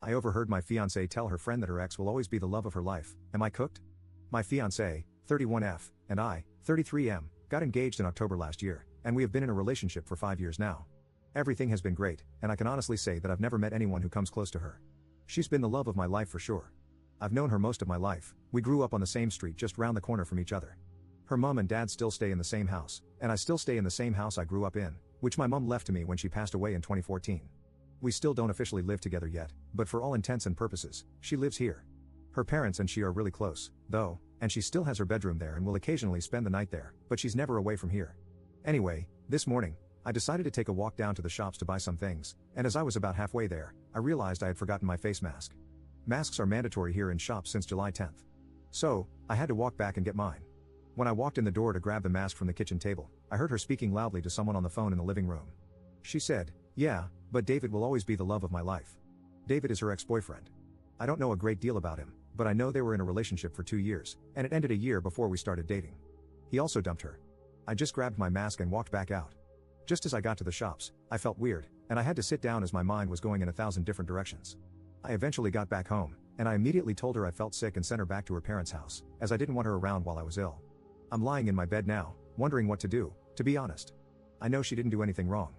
I overheard my fiance tell her friend that her ex will always be the love of her life. Am I cooked? My fiance, 31F, and I, 33M, got engaged in October last year, and we have been in a relationship for 5 years now. Everything has been great, and I can honestly say that I've never met anyone who comes close to her. She's been the love of my life for sure. I've known her most of my life. We grew up on the same street just round the corner from each other. Her mom and dad still stay in the same house, and I still stay in the same house I grew up in, which my mom left to me when she passed away in 2014. We still don't officially live together yet, but for all intents and purposes, she lives here. Her parents and she are really close, though, and she still has her bedroom there and will occasionally spend the night there, but she's never away from here. Anyway, this morning, I decided to take a walk down to the shops to buy some things, and as I was about halfway there, I realized I had forgotten my face mask. Masks are mandatory here in shops since July 10th. So, I had to walk back and get mine. When I walked in the door to grab the mask from the kitchen table, I heard her speaking loudly to someone on the phone in the living room. She said, "Yeah, but David will always be the love of my life." David is her ex-boyfriend. I don't know a great deal about him, but I know they were in a relationship for 2 years, and it ended a year before we started dating. He also dumped her. I just grabbed my mask and walked back out. Just as I got to the shops, I felt weird, and I had to sit down as my mind was going in 1,000 different directions. I eventually got back home, and I immediately told her I felt sick and sent her back to her parents' house, as I didn't want her around while I was ill. I'm lying in my bed now, wondering what to do, to be honest. I know she didn't do anything wrong.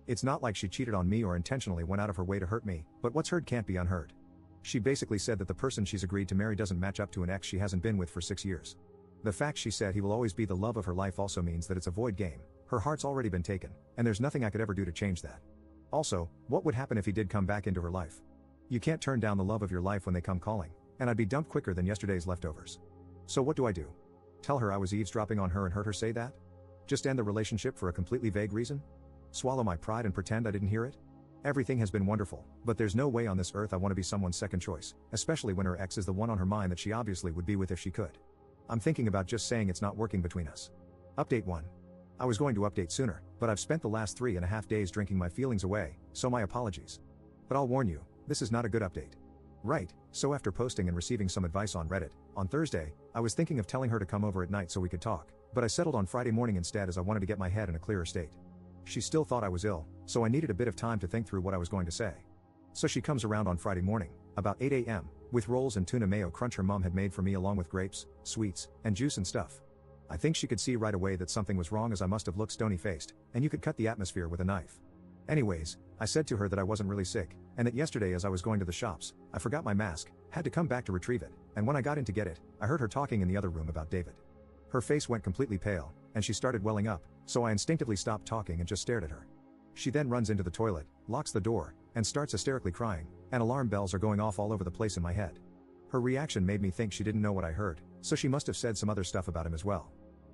It's not like she cheated on me or intentionally went out of her way to hurt me, but what's heard can't be unheard. She basically said that the person she's agreed to marry doesn't match up to an ex she hasn't been with for 6 years. The fact she said he will always be the love of her life also means that it's a void game. Her heart's already been taken, and there's nothing I could ever do to change that. Also, what would happen if he did come back into her life? You can't turn down the love of your life when they come calling, and I'd be dumped quicker than yesterday's leftovers. So what do I do? Tell her I was eavesdropping on her and heard her say that? Just end the relationship for a completely vague reason? Swallow my pride and pretend I didn't hear it? Everything has been wonderful, but there's no way on this earth I want to be someone's second choice, especially when her ex is the one on her mind that she obviously would be with if she could. I'm thinking about just saying it's not working between us. Update 1. I was going to update sooner, but I've spent the last 3.5 days drinking my feelings away, so my apologies. But I'll warn you, this is not a good update. Right, so after posting and receiving some advice on Reddit, on Thursday, I was thinking of telling her to come over at night so we could talk, but I settled on Friday morning instead as I wanted to get my head in a clearer state. She still thought I was ill, so I needed a bit of time to think through what I was going to say. So she comes around on Friday morning, about 8 a.m., with rolls and tuna mayo crunch her mom had made for me along with grapes, sweets, and juice and stuff. I think she could see right away that something was wrong as I must have looked stony-faced, and you could cut the atmosphere with a knife. Anyways, I said to her that I wasn't really sick, and that yesterday as I was going to the shops, I forgot my mask, had to come back to retrieve it, and when I got in to get it, I heard her talking in the other room about David. Her face went completely pale, and she started welling up, so I instinctively stopped talking and just stared at her. She then runs into the toilet, locks the door, and starts hysterically crying, and alarm bells are going off all over the place in my head. Her reaction made me think she didn't know what I heard, so she must have said some other stuff about him as well.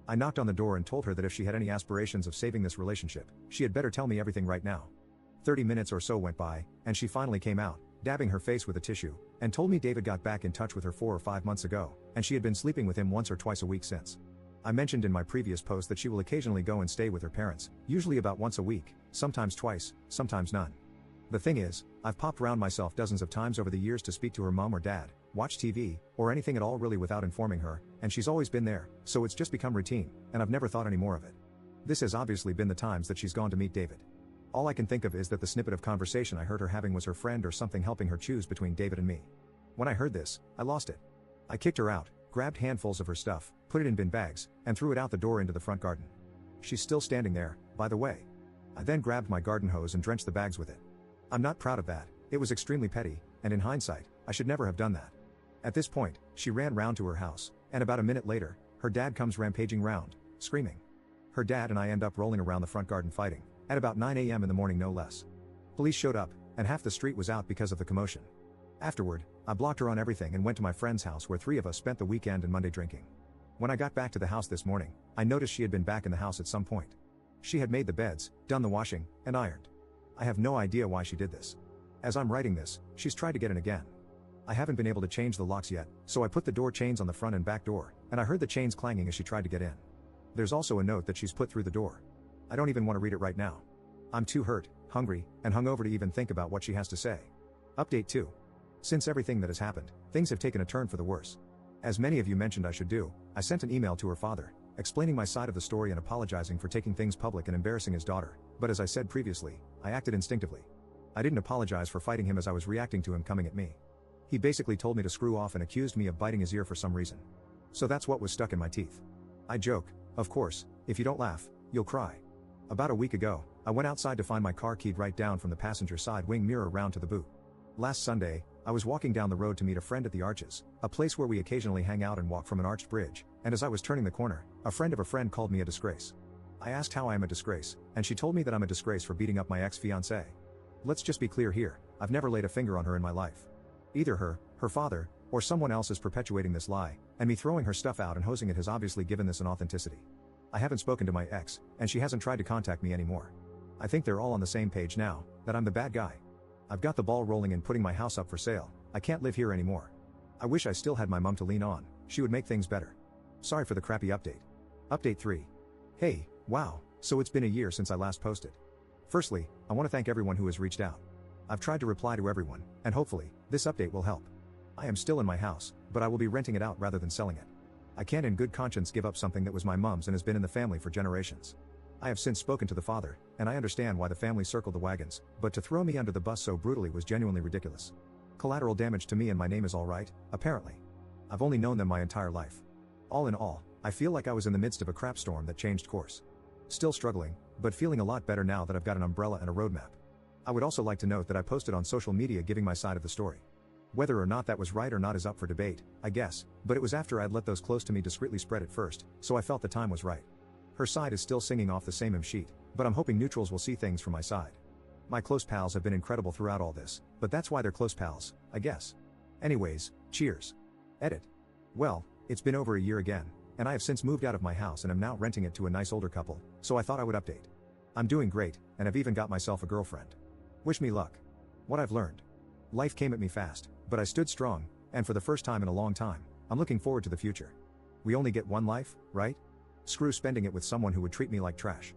I knocked on the door and told her that if she had any aspirations of saving this relationship, she had better tell me everything right now. 30 minutes or so went by, and she finally came out, dabbing her face with a tissue, and told me David got back in touch with her 4 or 5 months ago, and she had been sleeping with him once or twice a week since. I mentioned in my previous post that she will occasionally go and stay with her parents, usually about once a week, sometimes twice, sometimes none. The thing is, I've popped round myself dozens of times over the years to speak to her mom or dad, watch TV, or anything at all really without informing her, and she's always been there, so it's just become routine, and I've never thought any more of it. This has obviously been the times that she's gone to meet David. All I can think of is that the snippet of conversation I heard her having was her friend or something helping her choose between David and me. When I heard this, I lost it. I kicked her out, grabbed handfuls of her stuff, put it in bin bags, and threw it out the door into the front garden. She's still standing there, by the way. I then grabbed my garden hose and drenched the bags with it. I'm not proud of that, it was extremely petty, and in hindsight, I should never have done that. At this point, she ran round to her house, and about a minute later, her dad comes rampaging round, screaming. Her dad and I end up rolling around the front garden fighting, at about 9 a.m. in the morning no less. Police showed up, and half the street was out because of the commotion. Afterward, I blocked her on everything and went to my friend's house where 3 of us spent the weekend and Monday drinking. When I got back to the house this morning, I noticed she had been back in the house at some point. She had made the beds, done the washing, and ironed. I have no idea why she did this. As I'm writing this, she's tried to get in again. I haven't been able to change the locks yet, so I put the door chains on the front and back door, and I heard the chains clanging as she tried to get in. There's also a note that she's put through the door. I don't even want to read it right now. I'm too hurt, hungry, and hungover to even think about what she has to say. Update 2. Since everything that has happened, things have taken a turn for the worse. As many of you mentioned I should do, I sent an email to her father, explaining my side of the story and apologizing for taking things public and embarrassing his daughter, but as I said previously, I acted instinctively. I didn't apologize for fighting him as I was reacting to him coming at me. He basically told me to screw off and accused me of biting his ear for some reason. So that's what was stuck in my teeth. I joke, of course, if you don't laugh, you'll cry. About a week ago, I went outside to find my car keyed right down from the passenger side wing mirror round to the boot. Last Sunday, I was walking down the road to meet a friend at the Arches, a place where we occasionally hang out and walk from an arched bridge, and as I was turning the corner, a friend of a friend called me a disgrace. I asked how I am a disgrace, and she told me that I'm a disgrace for beating up my ex-fiancée. Let's just be clear here, I've never laid a finger on her in my life. Either her father, or someone else is perpetuating this lie, and me throwing her stuff out and hosing it has obviously given this an authenticity. I haven't spoken to my ex, and she hasn't tried to contact me anymore. I think they're all on the same page now, that I'm the bad guy. I've got the ball rolling in putting my house up for sale, I can't live here anymore. I wish I still had my mom to lean on, she would make things better. Sorry for the crappy update. Update 3. Hey, wow, so it's been a year since I last posted. Firstly, I want to thank everyone who has reached out. I've tried to reply to everyone, and hopefully, this update will help. I am still in my house, but I will be renting it out rather than selling it. I can't in good conscience give up something that was my mom's and has been in the family for generations. I have since spoken to the father, and I understand why the family circled the wagons, but to throw me under the bus so brutally was genuinely ridiculous. Collateral damage to me and my name is alright, apparently. I've only known them my entire life. All in all, I feel like I was in the midst of a crap storm that changed course. Still struggling, but feeling a lot better now that I've got an umbrella and a roadmap. I would also like to note that I posted on social media giving my side of the story. Whether or not that was right or not is up for debate, I guess, but it was after I'd let those close to me discreetly spread it first, so I felt the time was right. Her side is still singing off the same hymn sheet, but I'm hoping neutrals will see things from my side. My close pals have been incredible throughout all this, but that's why they're close pals, I guess. Anyways, cheers. Edit. Well, it's been over a year again, and I have since moved out of my house and am now renting it to a nice older couple, so I thought I would update. I'm doing great, and I've even got myself a girlfriend. Wish me luck. What I've learned. Life came at me fast, but I stood strong, and for the first time in a long time, I'm looking forward to the future. We only get one life, right? Screw spending it with someone who would treat me like trash.